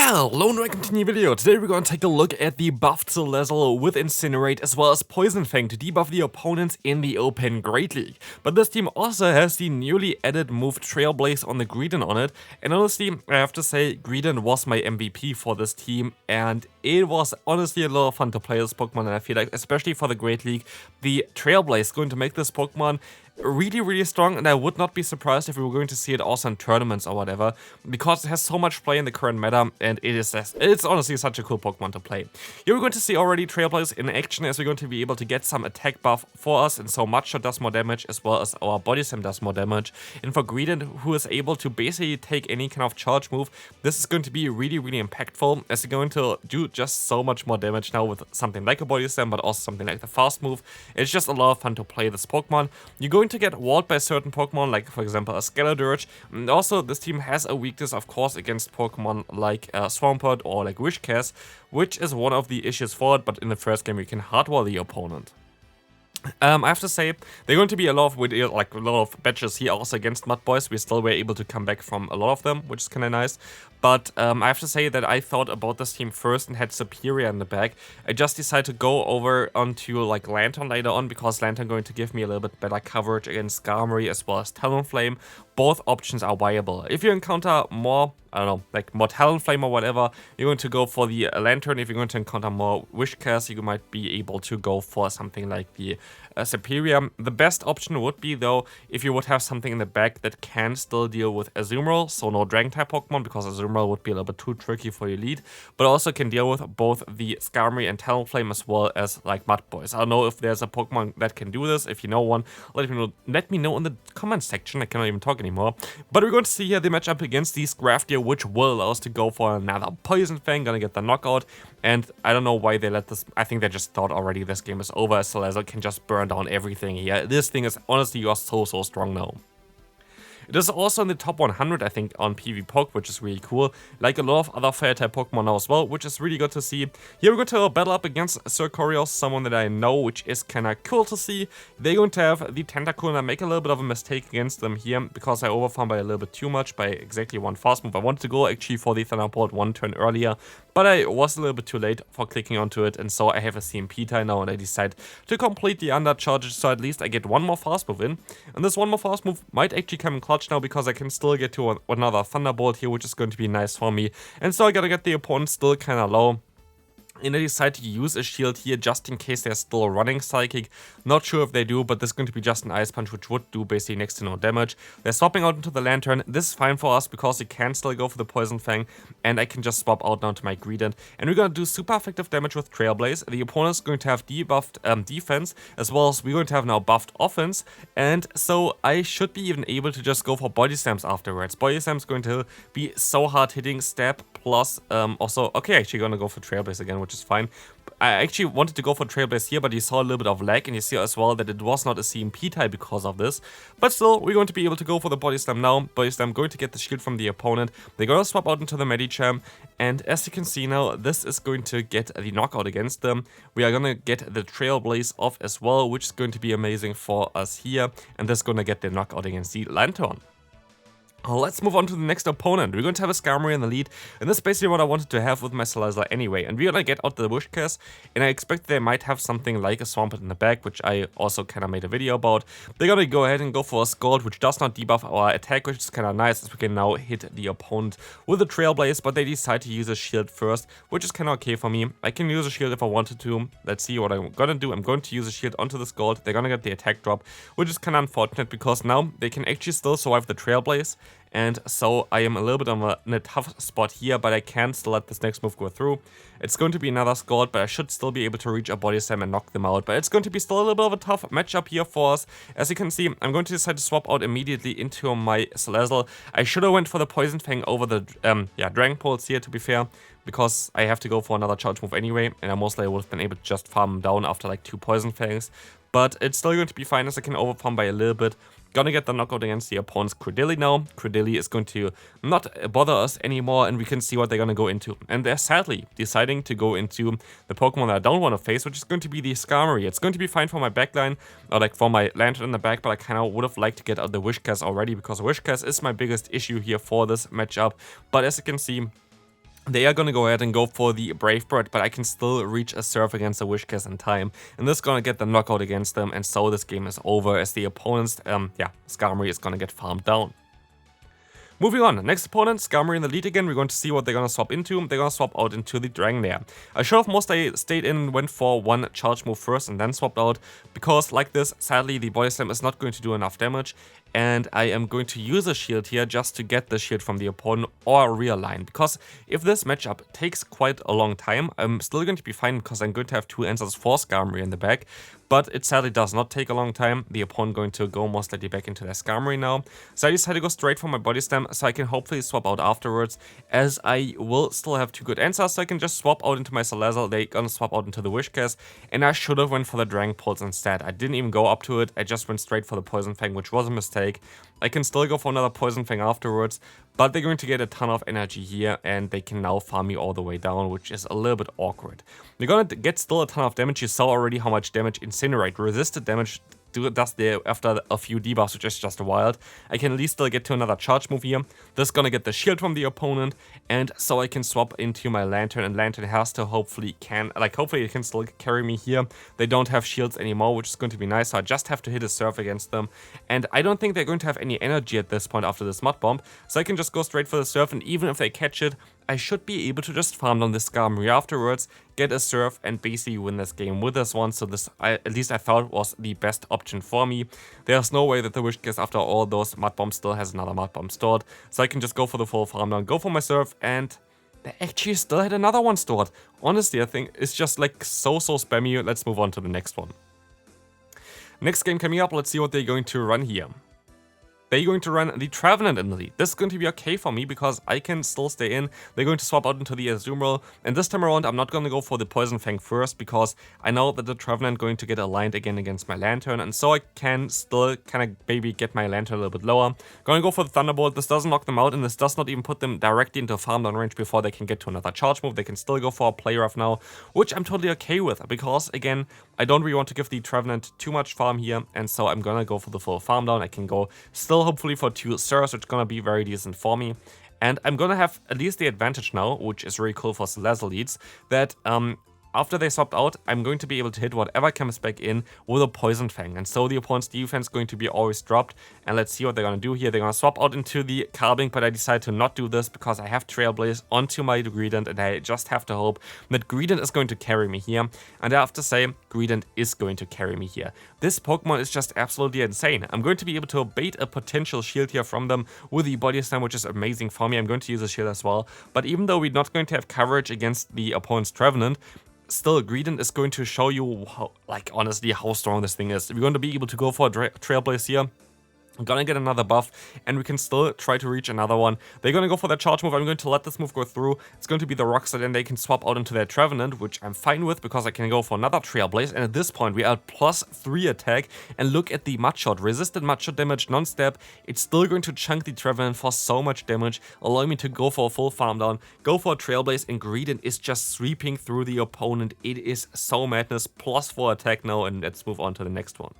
Hello and welcome to a new video. Today we're going to take a look at the buffed Salazzle with Incinerate as well as Poison Fang to debuff the opponents in the Open Great League. But this team also has the newly added move Trailblaze on the Greedent on it, and honestly I have to say Greedent was my MVP for this team, and it was honestly a lot of fun to play this Pokemon, and I feel like especially for the Great League the Trailblaze is going to make this Pokemon really strong, and I would not be surprised if we were going to see it also in tournaments or whatever, because it has so much play in the current meta, and it's honestly such a cool Pokemon to play. Here we're going to see already Trailblaze in action, as we're going to be able to get some attack buff for us, and so Mudshot does more damage as well as our Body Slam does more damage. And for Greedent, who is able to basically take any kind of charge move, this is going to be really impactful, as you're going to do just so much more damage now with something like a Body Slam, but also something like the fast move. It's just a lot of fun to play this Pokemon. You're going to get walled by certain Pokemon, like for example a Skeledirge, and also this team has a weakness of course against Pokemon like Swampert or like Wishcast, which is one of the issues for it, but in the first game you can hardwall the opponent. I have to say, they're going to be a lot of batches here also against Mud Boys. We still were able to come back from a lot of them, which is kind of nice. But I have to say that I thought about this team first and had Superior in the back. I just decided to go over onto like Lantern later on, because Lantern going to give me a little bit better coverage against Skarmory as well as Talonflame. Both options are viable. If you encounter more, I don't know, like more Talonflame or whatever, you're going to go for the Lantern. If you're going to encounter more Wishcast, you might be able to go for something like the Superior. The best option would be, though, if you would have something in the back that can still deal with Azumarill, so no Dragon-type Pokemon, because Azumarill would be a little bit too tricky for your lead, but also can deal with both the Skarmory and Talonflame as well as like Mud Boys. I don't know if there's a Pokemon that can do this. If you know one, let me know in the comments section. I cannot even talk anymore. But we're going to see here the matchup against these Graftier, which will allow us to go for another Poison Fang, gonna get the knockout, and I don't know why they let this. I think they just thought already this game is over, as Salazzle can just burn down everything here. This thing is honestly, you are so strong now. It is also in the top 100, I think, on PvPoke, which is really cool. Like a lot of other Fire-type Pokemon now as well, which is really good to see. Here we're going to battle up against Sercorios, someone that I know, which is kind of cool to see. They're going to have the Tentacool, and I make a little bit of a mistake against them here, because I overfarmed by a little bit too much, by exactly one fast move. I wanted to go actually for the Thunderbolt one turn earlier, but I was a little bit too late for clicking onto it, and so I have a CMP tie now, and I decide to complete the undercharge, so at least I get one more fast move in. And this one more fast move might actually come in clutch now, because I can still get to another Thunderbolt here, which is going to be nice for me. And so I gotta get the opponent still kind of low. And I decide to use a shield here just in case they're still running Psychic. Not sure if they do, but this is going to be just an Ice Punch, which would do basically next to no damage. They're swapping out into the Lantern. This is fine for us because we can still go for the Poison Fang, and I can just swap out now to my Greedent. And we're going to do super effective damage with Trailblaze. The opponent's going to have debuffed defense, as well as we're going to have now buffed offense. And so I should be even able to just go for Body Slams afterwards. Body Slam's going to be so hard hitting, stab, plus also, okay, actually going to go for Trailblaze again, which is fine. I actually wanted to go for Trailblaze here, but you saw a little bit of lag, and you see as well that it was not a CMP type because of this. But still, we're going to be able to go for the Body Slam now. Body Slam going to get the shield from the opponent. They're going to swap out into the Medicham, and as you can see now, this is going to get the knockout against them. We are going to get the Trailblaze off as well, which is going to be amazing for us here, and this is going to get the knockout against the Lantern. Let's move on to the next opponent. We're going to have a Skarmory in the lead, and this is basically what I wanted to have with my Salazzle anyway. And we're going to get out the Wishcast, and I expect they might have something like a Swampert in the back, which I also kind of made a video about. They're going to go ahead and go for a Scald, which does not debuff our attack, which is kind of nice, as we can now hit the opponent with a Trailblaze, but they decide to use a shield first, which is kind of okay for me. I can use a shield if I wanted to. Let's see what I'm going to do. I'm going to use a shield onto the Scald. They're going to get the attack drop, which is kind of unfortunate, because now they can actually still survive the Trailblaze. And so I am a little bit in a tough spot here, but I can still let this next move go through. It's going to be another Scald, but I should still be able to reach a Body Slam and knock them out. But it's going to be still a little bit of a tough matchup here for us. As you can see, I'm going to decide to swap out immediately into my Salazzle. I should have went for the Poison Fang over the Dragon Pulse here, to be fair, because I have to go for another charge move anyway, and I mostly would have been able to just farm down after like 2 Poison Fangs. But it's still going to be fine, as I can overfarm by a little bit. Gonna get the knockout against the opponent's Credilli now. Credilli is going to not bother us anymore, and we can see what they're gonna go into. And they're sadly deciding to go into the Pokemon that I don't want to face, which is going to be the Skarmory. It's going to be fine for my backline, or like for my Lantern in the back, but I kind of would have liked to get out the Wishcast already, because Wishcast is my biggest issue here for this matchup. But as you can see, They are gonna go ahead and go for the Brave Bird, but I can still reach a Surf against the Wishcast in time, and this is gonna get the knockout against them, and so this game is over as the opponent's, Skarmory is gonna get farmed down. Moving on, next opponent, Skarmory in the lead again. We're going to see what they're going to swap into. They're going to swap out into the Dragonair. I should have mostly stayed in and went for one charge move first and then swapped out, because like this, sadly the Body Slam is not going to do enough damage, and I am going to use a shield here just to get the shield from the opponent or realign, because if this matchup takes quite a long time, I'm still going to be fine because I'm going to have two answers for Skarmory in the back. But it sadly does not take a long time. The opponent going to go most likely back into their Skarmory now. So I decided to go straight for my Body Slam so I can hopefully swap out afterwards, as I will still have two good answers. So I can just swap out into my Salazzle, they're gonna swap out into the Wishcast, and I should have went for the Dragon Pulse instead. I didn't even go up to it, I just went straight for the Poison Fang, which was a mistake. I can still go for another Poison Fang afterwards, but they're going to get a ton of energy here, and they can now farm me all the way down, which is a little bit awkward. They're gonna get still a ton of damage. You saw already how much damage Incinerate resisted damage does there after a few debuffs, which is just wild. I can at least still get to another charge move here. This is gonna get the shield from the opponent, and so I can swap into my Lantern, and Lantern has to hopefully it can still carry me here. They don't have shields anymore, which is going to be nice, so I just have to hit a Surf against them, and I don't think they're going to have any energy at this point after this Mud Bomb, so I can just go straight for the Surf, and even if they catch it, I should be able to just farm down this Skarmory afterwards, get a Surf, and basically win this game with this one. So this, at least I thought, was the best option for me. There's no way that the Wishcast, after all those Mud Bombs, still has another Mud Bomb stored. So I can just go for the full farm down, go for my Surf, and they actually still had another one stored. Honestly, I think it's just like so spammy. Let's move on to the next one. Next game coming up, let's see what they're going to run here. They're going to run the Trevenant in the lead. This is going to be okay for me because I can still stay in. They're going to swap out into the Azumarill, and this time around I'm not going to go for the Poison Fang first because I know that the Trevenant going to get aligned again against my Lantern, and so I can still kind of maybe get my Lantern a little bit lower. Going to go for the Thunderbolt. This doesn't knock them out, and this does not even put them directly into farm down range before they can get to another charge move. They can still go for a Play Rough now, which I'm totally okay with because, again, I don't really want to give the Trevenant too much farm here, and so I'm going to go for the full farm down. I can go still hopefully for 2 Surfs, which is going to be very decent for me. And I'm going to have at least the advantage now, which is really cool for Salazzle leads, that after they swapped out, I'm going to be able to hit whatever comes back in with a Poison Fang. And so the opponent's defense is going to be always dropped. And let's see what they're going to do here. They're going to swap out into the Carbink, but I decided to not do this because I have Trailblaze onto my Greedent, and I just have to hope that Greedent is going to carry me here. And I have to say, Greedent is going to carry me here. This Pokemon is just absolutely insane. I'm going to be able to bait a potential shield here from them with the Body Slam, which is amazing for me. I'm going to use a shield as well. But even though we're not going to have coverage against the opponent's Trevenant, still, Greedent is going to show you, honestly, how strong this thing is. We're going to be able to go for a Trailblaze here. I'm gonna get another buff, and we can still try to reach another one. They're gonna go for that charge move. I'm going to let this move go through. It's going to be the Rock Slide, and they can swap out into their Trevenant, which I'm fine with because I can go for another Trailblaze. And at this point, we are at +3 attack. And look at the Mudshot. Resisted Mudshot damage, non-step. It's still going to chunk the Trevenant for so much damage, allowing me to go for a full farm down, go for a Trailblaze, and Greedent is just sweeping through the opponent. It is so madness. +4 attack now, and let's move on to the next one.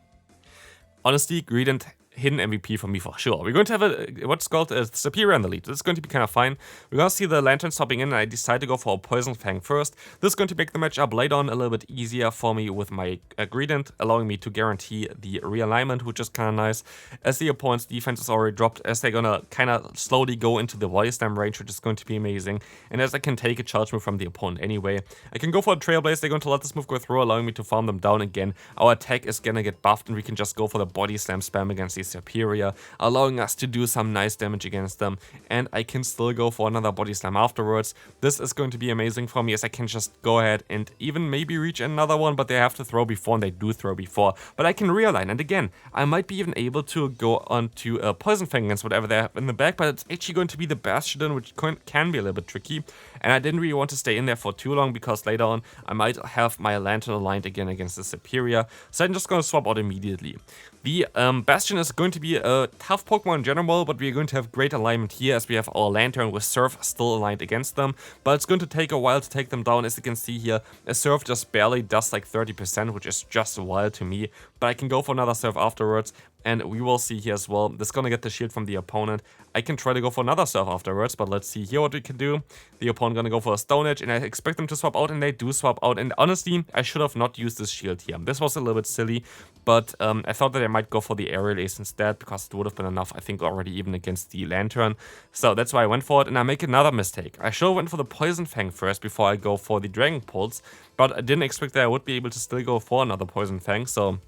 Honestly, Greedent, hidden MVP for me for sure. We're going to have what's called a Superior in the lead. This is going to be kind of fine. We're going to see the Lantern stopping in, and I decide to go for a Poison Fang first. This is going to make the matchup later on a little bit easier for me with my Greedent, allowing me to guarantee the realignment, which is kind of nice, as the opponent's defense is already dropped, as they're going to kind of slowly go into the Body Slam range, which is going to be amazing, and as I can take a charge move from the opponent anyway. I can go for a Trailblaze. They're going to let this move go through, allowing me to farm them down again. Our attack is going to get buffed, and we can just go for the Body Slam spam against the Superior, allowing us to do some nice damage against them, and I can still go for another Body Slam afterwards. This is going to be amazing for me, as I can just go ahead and even maybe reach another one, but they have to throw before, and they do throw before. But I can realign, and again, I might be even able to go on to a Poison Fang against whatever they have in the back, but it's actually going to be the Bastion, which can be a little bit tricky, and I didn't really want to stay in there for too long, because later on I might have my Lantern aligned again against the Superior, so I'm just going to swap out immediately. The Bastion is going to be a tough Pokemon in general, but we're going to have great alignment here as we have our Lantern with Surf still aligned against them. But it's going to take a while to take them down. As you can see here, a Surf just barely does like 30%, which is just wild to me. But I can go for another Surf afterwards, and we will see here as well. This is going to get the shield from the opponent. I can try to go for another Surf afterwards, but let's see here what we can do. The opponent going to go for a Stone Edge, and I expect them to swap out, and they do swap out. And honestly, I should have not used this shield here. This was a little bit silly, but I thought that I might go for the Aerial Ace instead, because it would have been enough, I think, already even against the Lantern. So that's why I went for it, and I make another mistake. I should have went for the Poison Fang first before I go for the Dragon Pulse, but I didn't expect that I would be able to still go for another Poison Fang, so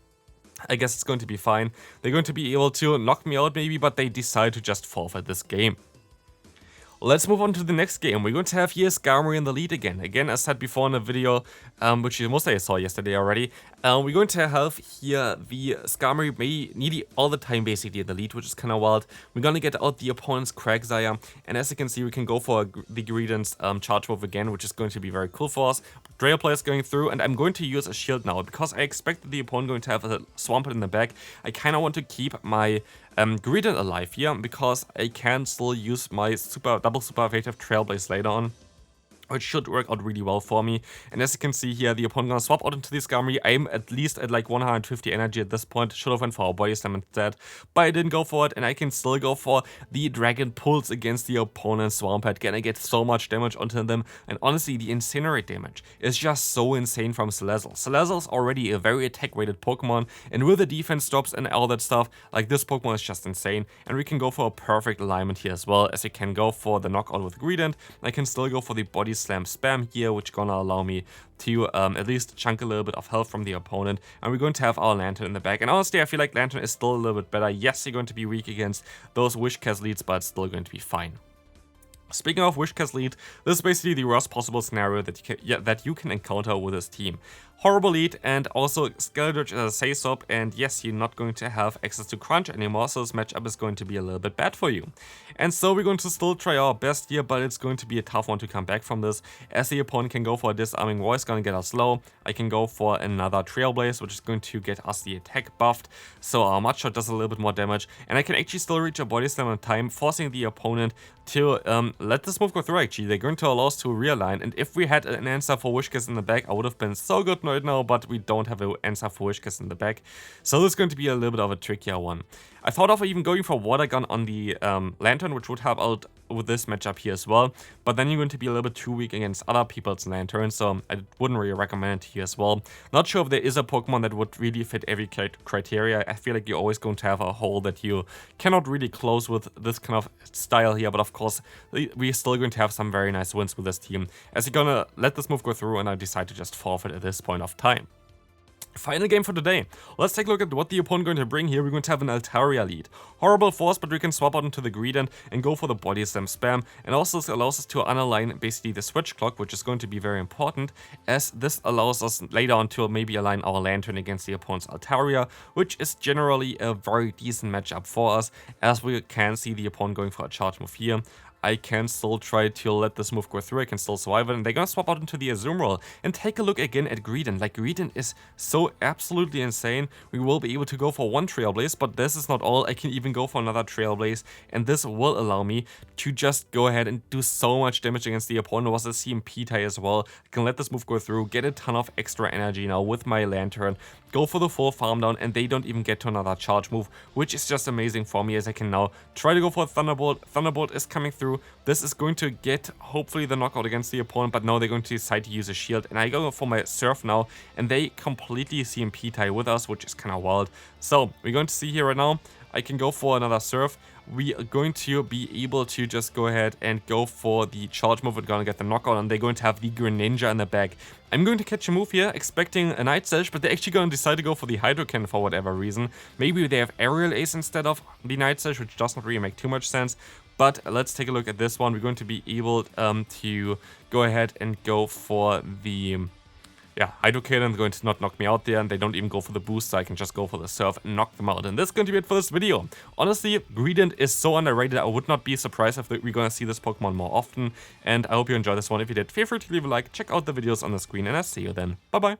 I guess it's going to be fine. They're going to be able to knock me out maybe, but they decide to just forfeit this game. Let's move on to the next game. We're going to have here Skarmory in the lead again. Again, as said before in the video, which you most saw yesterday already, we're going to have here the Skarmory nearly all the time basically in the lead, which is kind of wild. We're going to get out the opponent's Quagsire, and as you can see, we can go for the Greedent's Charge Move again, which is going to be very cool for us. Drail Player is going through, and I'm going to use a shield now, because I expect the opponent going to have a Swampert in the back. I kind of want to keep my Greedent alive here, because I can still use my double super effective Trailblaze later on, which should work out really well for me. And as you can see here, the opponent gonna swap out into the Skarmory. I'm at least at like 150 energy at this point. Should have went for a Body Slam instead, but I didn't go for it, and I can still go for the Dragon Pulse against the opponent's Swampert. Gonna get so much damage onto them, and honestly, the Incinerate damage is just so insane from Salazzle. Salazzle is already a very attack-weighted Pokemon, and with the defense drops and all that stuff, like this Pokemon is just insane. And we can go for a perfect alignment here as well, as you can go for the knockout with Greedent. I can still go for the Body Slam spam here, which gonna allow me to at least chunk a little bit of health from the opponent, and we're going to have our Lantern in the back. And honestly, I feel like Lantern is still a little bit better. Yes, you're going to be weak against those Wishcast leads, but it's still going to be fine. Speaking of Wishcast lead, this is basically the worst possible scenario that you can encounter with this team. Horrible lead, and also Skeldritch is a say-swap, and yes, you're not going to have access to Crunch anymore, so this matchup is going to be a little bit bad for you. And so we're going to still try our best here, but it's going to be a tough one to come back from this, as the opponent can go for a Disarming Voice, gonna get us low. I can go for another Trailblaze, which is going to get us the attack buffed, so our Mudshot does a little bit more damage, and I can actually still reach a Body Slam on time, forcing the opponent to let this move go through. Actually, they're going to allow us to realign, and if we had an answer for Wishcast in the back, I would have been so good right now, but we don't have an answer for Wishcast in the back, so this is going to be a little bit of a trickier one. I thought of even going for Water Gun on the Lantern, which would help out with this matchup here as well, but then you're going to be a little bit too weak against other people's Lanterns, so I wouldn't really recommend it here as well. Not sure if there is a Pokemon that would really fit every criteria. I feel like you're always going to have a hole that you cannot really close with this kind of style here, but of course, we're still going to have some very nice wins with this team, as you're gonna let this move go through, and I decide to just forfeit at this point of time. Final game for today. Let's take a look at what the opponent going to bring here. We're going to have an Altaria lead. Horrible Force, but we can swap out into the Greedent and go for the Body Slam spam. And also this allows us to unalign basically the switch clock, which is going to be very important, as this allows us later on to maybe align our Lantern against the opponent's Altaria, which is generally a very decent matchup for us, as we can see the opponent going for a charge move here. I can still try to let this move go through, I can still survive it, and they're gonna swap out into the Azumarill and take a look again at Greedent. Like, Greedent is so absolutely insane. We will be able to go for one Trailblaze, but this is not all. I can even go for another Trailblaze, and this will allow me to just go ahead and do so much damage against the opponent. It was a CMP tie as well. I can let this move go through, get a ton of extra energy now with my Lantern, go for the full farm down, and they don't even get to another charge move, which is just amazing for me, as I can now try to go for a Thunderbolt. Thunderbolt is coming through. This is going to get, hopefully, the knockout against the opponent, but now they're going to decide to use a shield, and I go for my Surf now, and they completely CMP tie with us, which is kind of wild. So, we're going to see here right now, I can go for another Surf. We are going to be able to just go ahead and go for the charge move. We're going to get the knockout, and they're going to have the Greninja in the back. I'm going to catch a move here, expecting a Night Slash, but they're actually going to decide to go for the Hydro Cannon for whatever reason. Maybe they have Aerial Ace instead of the Night Slash, which does not really make too much sense. But let's take a look at this one. We're going to be able to go ahead and go for the Hydro Cannon. They're going to not knock me out there, and they don't even go for the boost, so I can just go for the Surf and knock them out. And that's going to be it for this video. Honestly, Greedent is so underrated. I would not be surprised if we're going to see this Pokemon more often. And I hope you enjoyed this one. If you did, feel free to leave a like, check out the videos on the screen, and I'll see you then. Bye-bye.